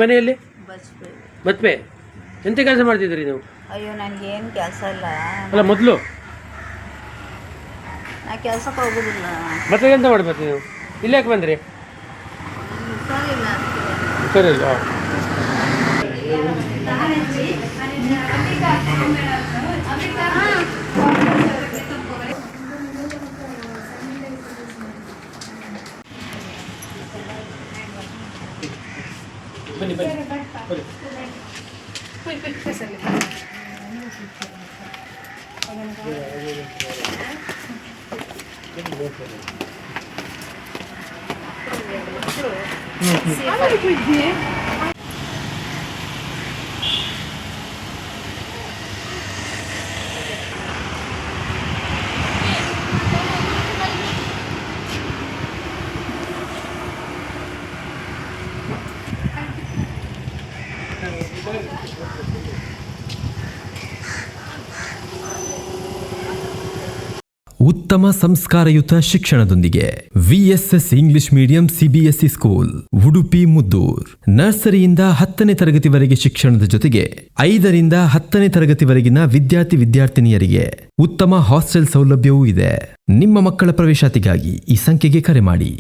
ಮನೆಯಲ್ಲಿ ಬಸ್ಪೆ. ಬತ್ಪೆ ಎಂತ ಕೆಲಸ ಮಾಡ್ತಿದ್ರಿ ನೀವು? ಅಯ್ಯೋ ನನಗೇನು ಕೆಲಸ ಇಲ್ಲ. ಅಲ್ಲ ಮೊದಲು ನಾ ಕೆಲಸಕ್ಕೆ ಹೋಗೋದಿಲ್ಲ. ಮತ್ತೆ ಎಂತ ಮಾಡ್ಬೇಕು ನೀವು? ಇಲ್ಲಿ ಯಾಕೆ ಬಂದ್ರಿ? ಹುಷಾರಿಲ್ಲ ಅದಕ್ಕೆ. ಸರಿ ಇಲ್ಲ. ಬನ್ನಿ ಬನ್ನಿ ಬನ್ನಿ. ಉತ್ತಮ ಸಂಸ್ಕಾರಯುತ ಶಿಕ್ಷಣದೊಂದಿಗೆ VSS English medium CBSE school Udupi Muddur. ನರ್ಸರಿಯಿಂದ 10ನೇ ತರಗತಿವರೆಗೆ ಶಿಕ್ಷಣದ ಜೊತೆಗೆ 5ರಿಂದ 10ನೇ ತರಗತಿವರೆಗಿನ ವಿದ್ಯಾರ್ಥಿನಿಯರಿಗೆ ಉತ್ತಮ ಹಾಸ್ಟೆಲ್ ಸೌಲಭ್ಯವೂ ಇದೆ. ನಿಮ್ಮ ಮಕ್ಕಳ ಪ್ರವೇಶಾತಿಗಾಗಿ ಈ ಸಂಖ್ಯೆಗೆ ಕರೆ ಮಾಡಿ.